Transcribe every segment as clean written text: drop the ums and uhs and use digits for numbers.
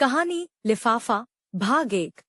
कहानी लिफाफा भाग 1।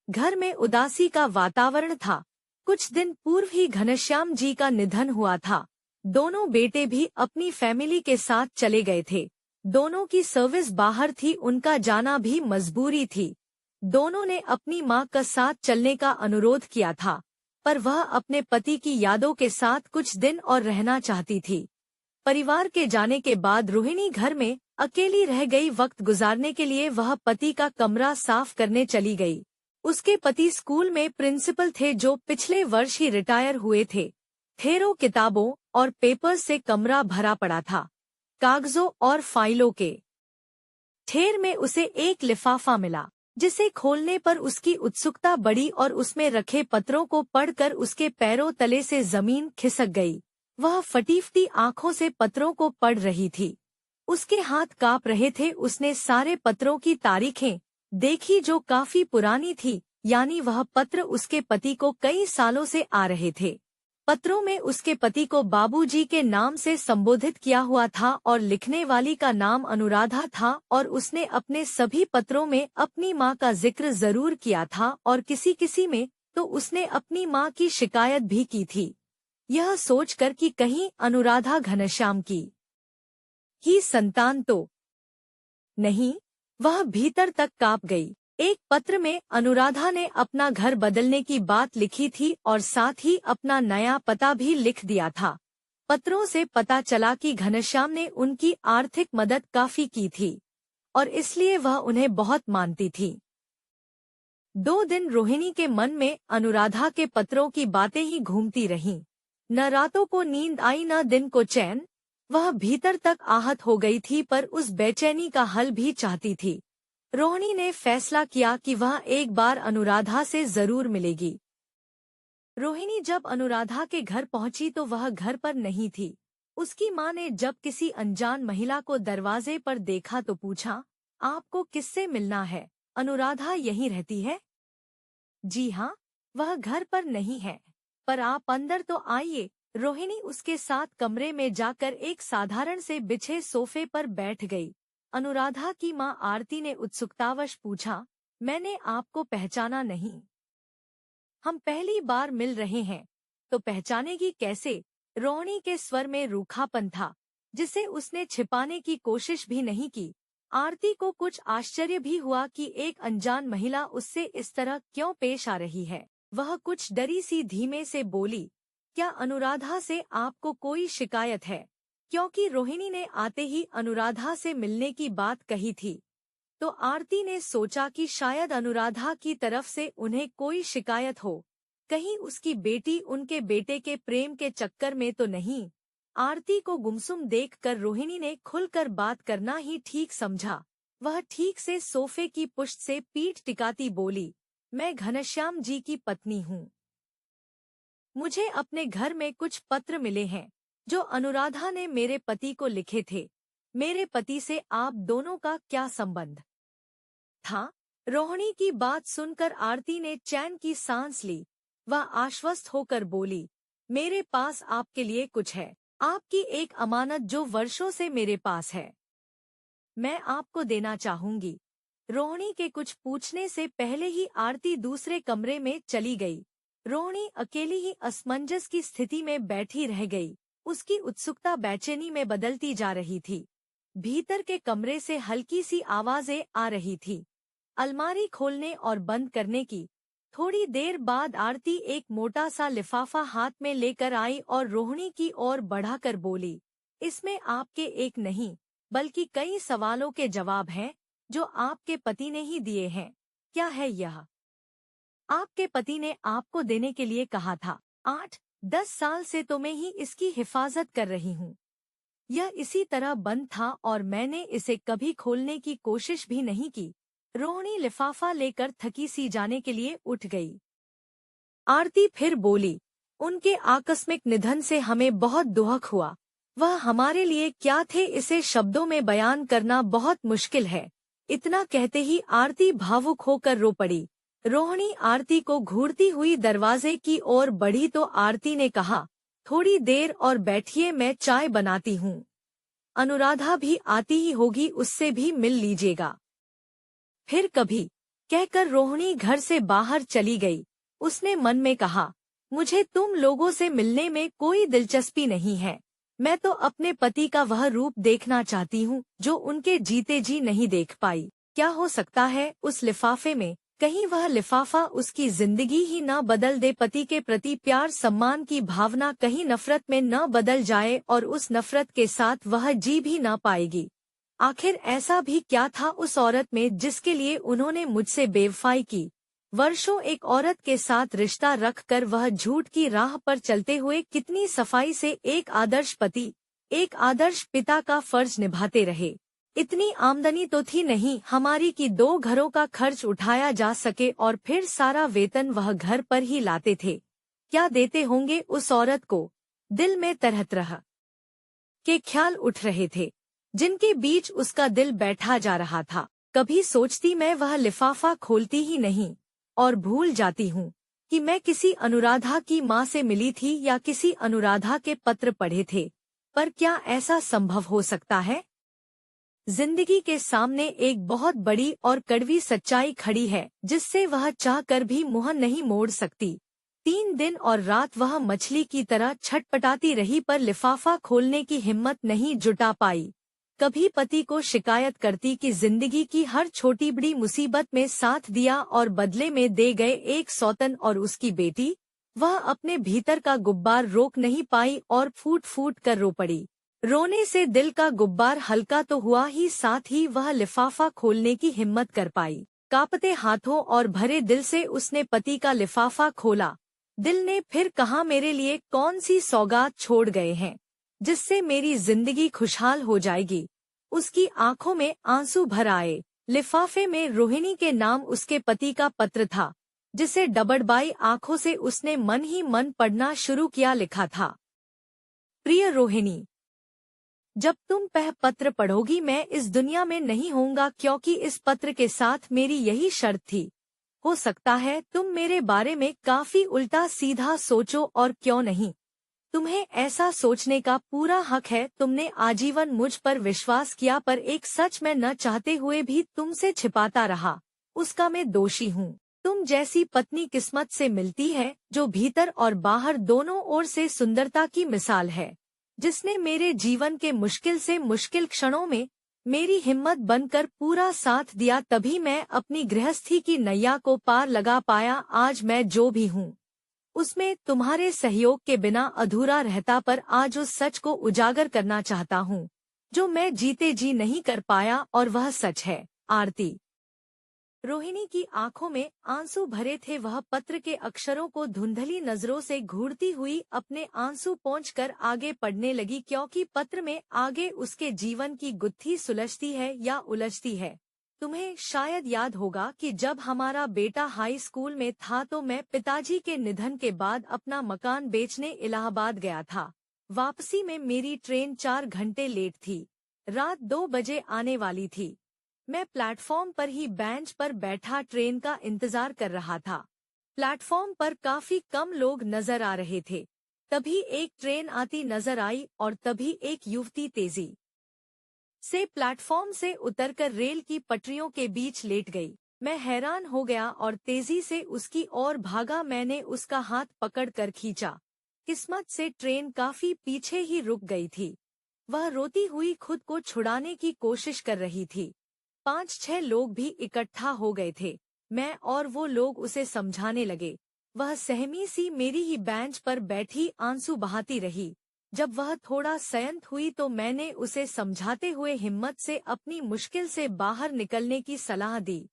घर में उदासी का वातावरण था। कुछ दिन पूर्व ही घनश्याम जी का निधन हुआ था। दोनों बेटे भी अपनी फैमिली के साथ चले गए थे। दोनों की सर्विस बाहर थी, उनका जाना भी मजबूरी थी। दोनों ने अपनी मां का साथ चलने का अनुरोध किया था, पर वह अपने पति की यादों के साथ कुछ दिन और रहना चाहती थी। परिवार के जाने के बाद रोहिणी घर में अकेली रह गई। वक्त गुजारने के लिए वह पति का कमरा साफ करने चली गई। उसके पति स्कूल में प्रिंसिपल थे, जो पिछले वर्ष ही रिटायर हुए थे। ढेरों किताबों और पेपर्स से कमरा भरा पड़ा था, कागजों और फाइलों के ढेर में उसे एक लिफाफा मिला, जिसे खोलने पर उसकी उत्सुकता बढ़ी और उसमें रखे पत्रों को पढ़कर उसके पैरों तले से जमीन खिसक गई। वह फटी-फटी आंखों से पत्रों को पढ़ रही थी। उसके हाथ कांप रहे थे। उसने सारे पत्रों की तारीखें देखी, जो काफी पुरानी थी, यानी वह पत्र उसके पति को कई सालों से आ रहे थे। पत्रों में उसके पति को बाबूजी के नाम से संबोधित किया हुआ था और लिखने वाली का नाम अनुराधा था, और उसने अपने सभी पत्रों में अपनी मां का जिक्र जरूर किया था, और किसी किसी में तो उसने अपनी मां की शिकायत भी की थी, यह सोचकर कि कहीं अनुराधा घनश्याम की ही संतान तो नहीं। वह भीतर तक कांप गई। एक पत्र में अनुराधा ने अपना घर बदलने की बात लिखी थी और साथ ही अपना नया पता भी लिख दिया था। पत्रों से पता चला कि घनश्याम ने उनकी आर्थिक मदद काफी की थी और इसलिए वह उन्हें बहुत मानती थी। 2 दिन रोहिणी के मन में अनुराधा के पत्रों की बातें ही घूमती रहीं। न रातों को नींद आई, न दिन को चैन। वह भीतर तक आहत हो गई थी, पर उस बेचैनी का हल भी चाहती थी। रोहिणी ने फैसला किया कि वह एक बार अनुराधा से जरूर मिलेगी। रोहिणी जब अनुराधा के घर पहुंची तो वह घर पर नहीं थी। उसकी मां ने जब किसी अनजान महिला को दरवाजे पर देखा तो पूछा, आपको किससे मिलना है? अनुराधा यहीं रहती है? जी हाँ, वह घर पर नहीं है, पर आप अंदर तो आइए। रोहिणी उसके साथ कमरे में जाकर एक साधारण से बिछे सोफे पर बैठ गई। अनुराधा की मां आरती ने उत्सुकतावश पूछा, मैंने आपको पहचाना नहीं। हम पहली बार मिल रहे हैं, तो पहचानेगी कैसे? रोहिणी के स्वर में रूखापन था, जिसे उसने छिपाने की कोशिश भी नहीं की। आरती को कुछ आश्चर्य भी हुआ कि एक अनजान महिला उससे इस तरह क्यों पेश आ रही है। वह कुछ डरी सी धीमे से बोली, क्या अनुराधा से आपको कोई शिकायत है? क्योंकि रोहिणी ने आते ही अनुराधा से मिलने की बात कही थी, तो आरती ने सोचा कि शायद अनुराधा की तरफ से उन्हें कोई शिकायत हो। कहीं उसकी बेटी उनके बेटे के प्रेम के चक्कर में तो नहीं। आरती को गुमसुम देखकर रोहिणी ने खुलकर बात करना ही ठीक समझा। वह ठीक से सोफे की पुष्ट से पीठ टिकाती बोली, मैं घनश्याम जी की पत्नी हूँ। मुझे अपने घर में कुछ पत्र मिले हैं, जो अनुराधा ने मेरे पति को लिखे थे। मेरे पति से आप दोनों का क्या संबंध था? रोहिणी की बात सुनकर आरती ने चैन की सांस ली। वह आश्वस्त होकर बोली, मेरे पास आपके लिए कुछ है, आपकी एक अमानत जो वर्षों से मेरे पास है, मैं आपको देना चाहूंगी। रोहिणी के कुछ पूछने से पहले ही आरती दूसरे कमरे में चली गई। रोहिणी अकेली ही असमंजस की स्थिति में बैठी रह गई। उसकी उत्सुकता बेचैनी में बदलती जा रही थी। भीतर के कमरे से हल्की सी आवाजें आ रही थी, अलमारी खोलने और बंद करने की। थोड़ी देर बाद आरती एक मोटा सा लिफाफा हाथ में लेकर आई और रोहिणी की ओर बढ़ाकर बोली, इसमें आपके एक नहीं बल्कि कई सवालों के जवाब हैं, जो आपके पति ने ही दिए हैं। क्या है यह? आपके पति ने आपको देने के लिए कहा था। 8-10 साल से तो मैं ही इसकी हिफाजत कर रही हूँ। यह इसी तरह बंद था और मैंने इसे कभी खोलने की कोशिश भी नहीं की। रोहिणी लिफाफा लेकर थकी सी जाने के लिए उठ गई। आरती फिर बोली, उनके आकस्मिक निधन से हमें बहुत दुख हुआ। वह हमारे लिए क्या थे, इसे शब्दों में बयान करना बहुत मुश्किल है। इतना कहते ही आरती भावुक होकर रो पड़ी। रोहिणी आरती को घूरती हुई दरवाजे की ओर बढ़ी तो आरती ने कहा, थोड़ी देर और बैठिए, मैं चाय बनाती हूँ। अनुराधा भी आती ही होगी, उससे भी मिल लीजिएगा। फिर कभी, कहकर रोहिणी घर से बाहर चली गई। उसने मन में कहा, मुझे तुम लोगों से मिलने में कोई दिलचस्पी नहीं है। मैं तो अपने पति का वह रूप देखना चाहती हूँ जो उनके जीते जी नहीं देख पाई। क्या हो सकता है उस लिफाफे में? कहीं वह लिफाफा उसकी जिंदगी ही न बदल दे। पति के प्रति प्यार सम्मान की भावना कहीं नफरत में न बदल जाए और उस नफरत के साथ वह जी भी न पाएगी। आखिर ऐसा भी क्या था उस औरत में जिसके लिए उन्होंने मुझसे बेवफाई की? वर्षों एक औरत के साथ रिश्ता रखकर वह झूठ की राह पर चलते हुए कितनी सफाई से एक आदर्श पति, एक आदर्श पिता का फर्ज निभाते रहे। इतनी आमदनी तो थी नहीं हमारी कि 2 घरों का खर्च उठाया जा सके और फिर सारा वेतन वह घर पर ही लाते थे। क्या देते होंगे उस औरत को? दिल में तरह तरह के ख्याल उठ रहे थे, जिनके बीच उसका दिल बैठा जा रहा था। कभी सोचती मैं वह लिफाफा खोलती ही नहीं और भूल जाती हूँ कि मैं किसी अनुराधा की माँ से मिली थी या किसी अनुराधा के पत्र पढ़े थे। पर क्या ऐसा संभव हो सकता है? जिंदगी के सामने एक बहुत बड़ी और कड़वी सच्चाई खड़ी है जिससे वह चाहकर भी मुंह नहीं मोड़ सकती। 3 दिन और रात वह मछली की तरह छटपटाती रही पर लिफाफा खोलने की हिम्मत नहीं जुटा पाई। कभी पति को शिकायत करती कि जिंदगी की हर छोटी बड़ी मुसीबत में साथ दिया और बदले में दे गए एक सौतन और उसकी बेटी। वह अपने भीतर का गुब्बार रोक नहीं पाई और फूट फूट कर रो पड़ी। रोने से दिल का गुब्बार हल्का तो हुआ ही, साथ ही वह लिफाफा खोलने की हिम्मत कर पाई। कांपते हाथों और भरे दिल से उसने पति का लिफाफा खोला। दिल ने फिर कहा, मेरे लिए कौन सी सौगात छोड़ गए हैं जिससे मेरी जिंदगी खुशहाल हो जाएगी। उसकी आंखों में आंसू भर आए। लिफाफे में रोहिणी के नाम उसके पति का पत्र था, जिसे डबडबाई आंखों से उसने मन ही मन पढ़ना शुरू किया। लिखा था, प्रिय रोहिणी, जब तुम पत्र पढ़ोगी मैं इस दुनिया में नहीं होऊंगा, क्योंकि इस पत्र के साथ मेरी यही शर्त थी। हो सकता है तुम मेरे बारे में काफी उल्टा सीधा सोचो, और क्यों नहीं, तुम्हें ऐसा सोचने का पूरा हक है। तुमने आजीवन मुझ पर विश्वास किया, पर एक सच मैं न चाहते हुए भी तुमसे छिपाता रहा, उसका मैं दोषी हूँ। तुम जैसी पत्नी किस्मत से मिलती है जो भीतर और बाहर दोनों ओर से सुंदरता की मिसाल है, जिसने मेरे जीवन के मुश्किल से मुश्किल क्षणों में मेरी हिम्मत बनकर पूरा साथ दिया। तभी मैं अपनी गृहस्थी की नैया को पार लगा पाया। आज मैं जो भी हूँ उसमें तुम्हारे सहयोग के बिना अधूरा रहता, पर आज उस सच को उजागर करना चाहता हूँ जो मैं जीते जी नहीं कर पाया, और वह सच है। आरती। रोहिणी की आंखों में आंसू भरे थे। वह पत्र के अक्षरों को धुंधली नजरों से घूरती हुई अपने आंसू पोंछकर आगे पढ़ने लगी, क्योंकि पत्र में आगे उसके जीवन की गुत्थी सुलझती है या उलझती है। तुम्हें शायद याद होगा कि जब हमारा बेटा हाई स्कूल में था तो मैं पिताजी के निधन के बाद अपना मकान बेचने इलाहाबाद गया था। वापसी में मेरी ट्रेन 4 घंटे लेट थी। रात 2 बजे आने वाली थी। मैं प्लेटफॉर्म पर ही बेंच पर बैठा ट्रेन का इंतजार कर रहा था। प्लेटफॉर्म पर काफी कम लोग नजर आ रहे थे। तभी एक ट्रेन आती नजर आई और तभी एक युवती तेजी से प्लेटफॉर्म से उतरकर रेल की पटरियों के बीच लेट गई। मैं हैरान हो गया और तेजी से उसकी ओर भागा। मैंने उसका हाथ पकड़कर खींचा। किस्मत से ट्रेन काफी पीछे ही रुक गई थी। वह रोती हुई खुद को छुड़ाने की कोशिश कर रही थी। 5-6 लोग भी इकट्ठा हो गए थे। मैं और वो लोग उसे समझाने लगे। वह सहमी सी मेरी ही बेंच पर बैठी आंसू बहाती रही। जब वह थोड़ा संयत हुई तो मैंने उसे समझाते हुए हिम्मत से अपनी मुश्किल से बाहर निकलने की सलाह दी।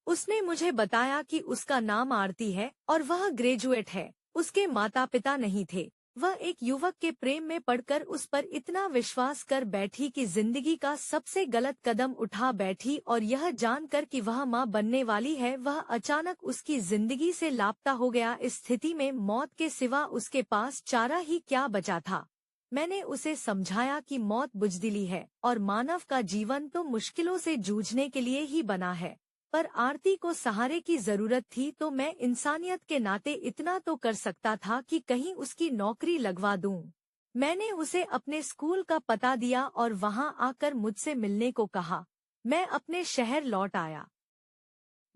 उसने मुझे बताया कि उसका नाम आरती है और वह ग्रेजुएट है। उसके माता पिता नहीं थे। वह एक युवक के प्रेम में पड़कर उस पर इतना विश्वास कर बैठी कि जिंदगी का सबसे गलत कदम उठा बैठी, और यह जानकर कि वह मां बनने वाली है वह अचानक उसकी जिंदगी से लापता हो गया। इस स्थिति में मौत के सिवा उसके पास चारा ही क्या बचा था। मैंने उसे समझाया कि मौत बुज़दिली है और मानव का जीवन तो मुश्किलों से जूझने के लिए ही बना है, पर आरती को सहारे की जरूरत थी, तो मैं इंसानियत के नाते इतना तो कर सकता था कि कहीं उसकी नौकरी लगवा दूं। मैंने उसे अपने स्कूल का पता दिया और वहां आकर मुझसे मिलने को कहा। मैं अपने शहर लौट आया।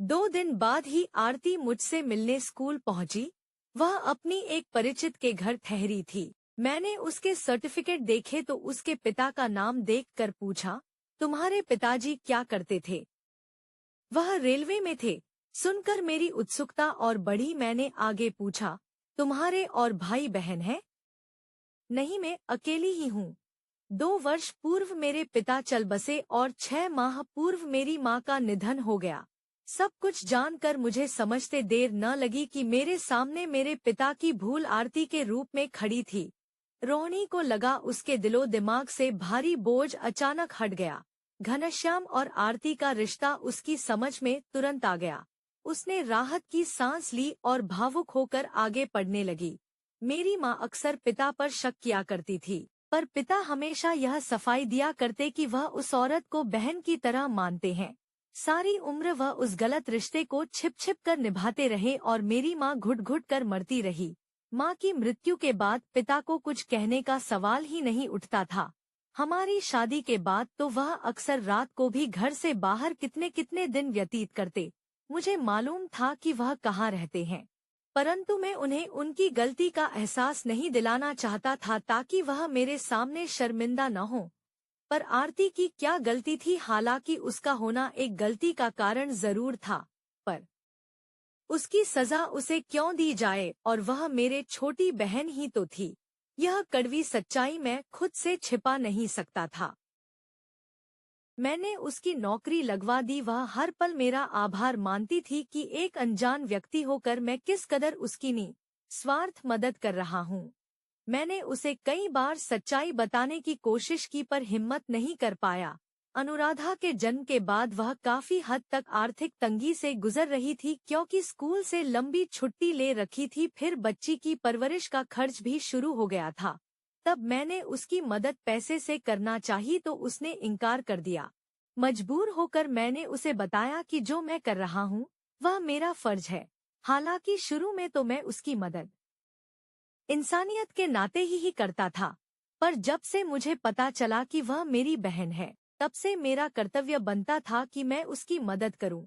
2 दिन बाद ही आरती मुझसे मिलने स्कूल पहुंची। वह अपनी एक परिचित के घर ठहरी थी। मैंने उसके सर्टिफिकेट देखे तो उसके पिता का नाम देखकर पूछा, तुम्हारे पिताजी क्या करते थे? वह रेलवे में थे। सुनकर मेरी उत्सुकता और बढ़ी। मैंने आगे पूछा, तुम्हारे और भाई बहन हैं? नहीं, मैं अकेली ही हूँ। 2 वर्ष पूर्व मेरे पिता चल बसे और 6 माह पूर्व मेरी माँ का निधन हो गया। सब कुछ जानकर मुझे समझते देर न लगी कि मेरे सामने मेरे पिता की भूल आरती के रूप में खड़ी थी। रोहिणी को लगा उसके दिलो दिमाग से भारी बोझ अचानक हट गया। घनश्याम और आरती का रिश्ता उसकी समझ में तुरंत आ गया। उसने राहत की सांस ली और भावुक होकर आगे पढ़ने लगी। मेरी माँ अक्सर पिता पर शक किया करती थी, पर पिता हमेशा यह सफाई दिया करते कि वह उस औरत को बहन की तरह मानते हैं। सारी उम्र वह उस गलत रिश्ते को छिप छिप कर निभाते रहे और मेरी माँ घुट घुट कर मरती रही। माँ की मृत्यु के बाद पिता को कुछ कहने का सवाल ही नहीं उठता था। हमारी शादी के बाद तो वह अक्सर रात को भी घर से बाहर कितने कितने दिन व्यतीत करते। मुझे मालूम था कि वह कहाँ रहते हैं, परंतु मैं उन्हें उनकी गलती का एहसास नहीं दिलाना चाहता था ताकि वह मेरे सामने शर्मिंदा न हो। पर आरती की क्या गलती थी? हालांकि उसका होना एक गलती का कारण जरूर था, पर उसकी सजा उसे क्यों दी जाए, और वह मेरे छोटी बहन ही तो थी। यह कड़वी सच्चाई मैं खुद से छिपा नहीं सकता था। मैंने उसकी नौकरी लगवा दी। वह हर पल मेरा आभार मानती थी कि एक अनजान व्यक्ति होकर मैं किस कदर उसकी निस्वार्थ मदद कर रहा हूँ। मैंने उसे कई बार सच्चाई बताने की कोशिश की पर हिम्मत नहीं कर पाया। अनुराधा के जन्म के बाद वह काफी हद तक आर्थिक तंगी से गुजर रही थी, क्योंकि स्कूल से लंबी छुट्टी ले रखी थी। फिर बच्ची की परवरिश का खर्च भी शुरू हो गया था। तब मैंने उसकी मदद पैसे से करना चाही तो उसने इनकार कर दिया। मजबूर होकर मैंने उसे बताया कि जो मैं कर रहा हूँ वह मेरा फर्ज है। हालांकि शुरू में तो मैं उसकी मदद इंसानियत के नाते ही करता था, पर जब से मुझे पता चला कि वह मेरी बहन है, तब से मेरा कर्तव्य बनता था कि मैं उसकी मदद करूं।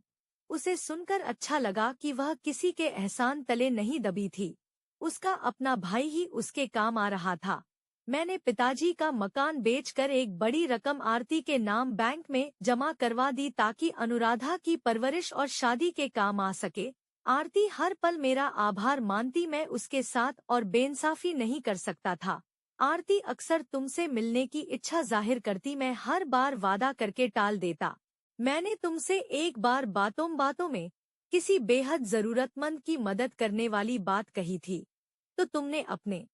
उसे सुनकर अच्छा लगा कि वह किसी के एहसान तले नहीं दबी थी। उसका अपना भाई ही उसके काम आ रहा था। मैंने पिताजी का मकान बेचकर एक बड़ी रकम आरती के नाम बैंक में जमा करवा दी ताकि अनुराधा की परवरिश और शादी के काम आ सके। आरती हर पल मेरा आभार मानती। मैं उसके साथ और बेइंसाफी नहीं कर सकता था। आरती अक्सर तुमसे मिलने की इच्छा जाहिर करती, मैं हर बार वादा करके टाल देता। मैंने तुमसे एक बार बातों बातों में किसी बेहद जरूरतमंद की मदद करने वाली बात कही थी, तो तुमने अपने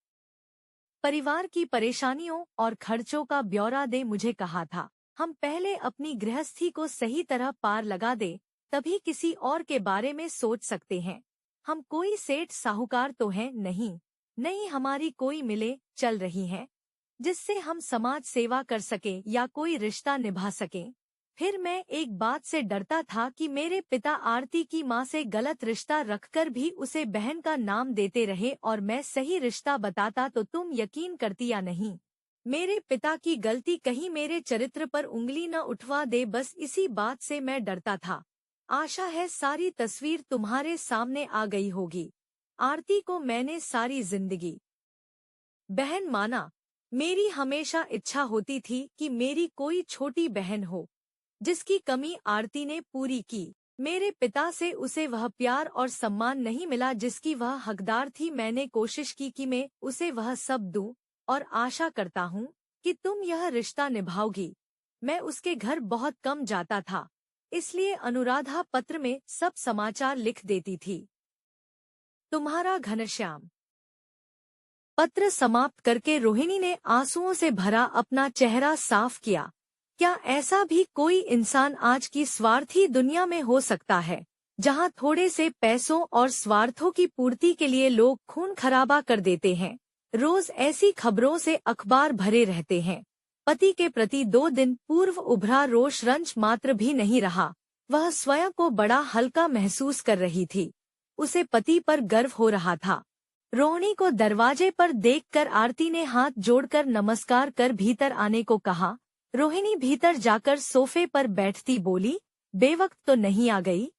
परिवार की परेशानियों और खर्चों का ब्यौरा दे मुझे कहा था। हम पहले अपनी गृहस्थी को सही तरह पार लगा दे, तभी किसी और के बारे में सोच सकते हैं। हम कोई सेठ साहूकार तो हैं नहीं। नहीं, हमारी कोई मिले चल रही हैं जिससे हम समाज सेवा कर सकें या कोई रिश्ता निभा सकें। फिर मैं एक बात से डरता था कि मेरे पिता आरती की माँ से गलत रिश्ता रखकर भी उसे बहन का नाम देते रहे और मैं सही रिश्ता बताता तो तुम यकीन करती या नहीं। मेरे पिता की गलती कहीं मेरे चरित्र पर उंगली न उठवा दे, बस इसी बात से मैं डरता था। आशा है सारी तस्वीर तुम्हारे सामने आ गई होगी। आरती को मैंने सारी जिंदगी बहन माना। मेरी हमेशा इच्छा होती थी कि मेरी कोई छोटी बहन हो जिसकी कमी आरती ने पूरी की। मेरे पिता से उसे वह प्यार और सम्मान नहीं मिला जिसकी वह हकदार थी। मैंने कोशिश की कि मैं उसे वह सब दूं और आशा करता हूँ कि तुम यह रिश्ता निभाओगी। मैं उसके घर बहुत कम जाता था, इसलिए अनुराधा पत्र में सब समाचार लिख देती थी। तुम्हारा घनश्याम। पत्र समाप्त करके रोहिणी ने आंसुओं से भरा अपना चेहरा साफ किया। क्या ऐसा भी कोई इंसान आज की स्वार्थी दुनिया में हो सकता है, जहां थोड़े से पैसों और स्वार्थों की पूर्ति के लिए लोग खून खराबा कर देते हैं? रोज ऐसी खबरों से अखबार भरे रहते हैं। पति के प्रति 2 दिन पूर्व उभरा रोष रंज मात्र भी नहीं रहा। वह स्वयं को बड़ा हल्का महसूस कर रही थी। उसे पति पर गर्व हो रहा था। रोहिणी को दरवाजे पर देखकर आरती ने हाथ जोड़कर नमस्कार कर भीतर आने को कहा। रोहिणी भीतर जाकर सोफे पर बैठती बोली, बेवक्त तो नहीं आ गई?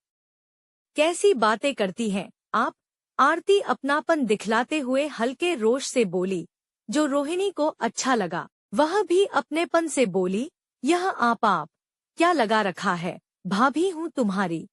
कैसी बातें करती हैं आप। आरती अपनापन दिखलाते हुए हल्के रोष से बोली, जो रोहिणी को अच्छा लगा। वह भी अपनेपन से बोली, यह आप क्या लगा रखा है, भाभी हूँ तुम्हारी,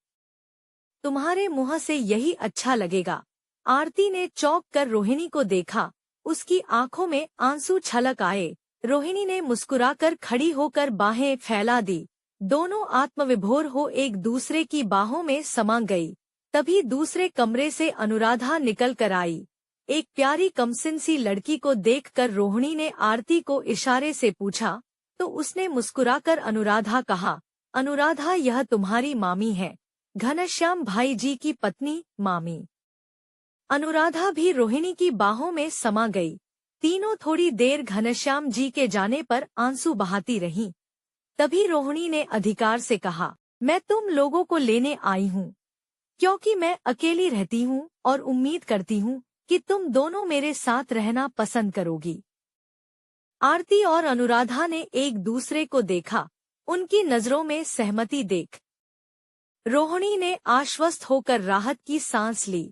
तुम्हारे मुँह से यही अच्छा लगेगा। आरती ने चौंक कर रोहिणी को देखा, उसकी आंखों में आंसू छलक आए। रोहिणी ने मुस्कुराकर खड़ी होकर बाहें फैला दी। दोनों आत्मविभोर हो एक दूसरे की बाहों में समा गई। तभी दूसरे कमरे से अनुराधा निकल कर आई। एक प्यारी कमसिन सी लड़की को देखकर रोहिणी ने आरती को इशारे से पूछा, तो उसने मुस्कुराकर अनुराधा कहा, अनुराधा यह तुम्हारी मामी है, घनश्याम भाई जी की पत्नी मामी। अनुराधा भी रोहिणी की बाहों में समा गई। तीनों थोड़ी देर घनश्याम जी के जाने पर आंसू बहाती रहीं। तभी रोहिणी ने अधिकार से कहा, मैं तुम लोगों को लेने आई हूँ, क्योंकि मैं अकेली रहती हूँ और उम्मीद करती हूँ कि तुम दोनों मेरे साथ रहना पसंद करोगी। आरती और अनुराधा ने एक दूसरे को देखा। उनकी नजरों में सहमति देख रोहिणी ने आश्वस्त होकर राहत की सांस ली।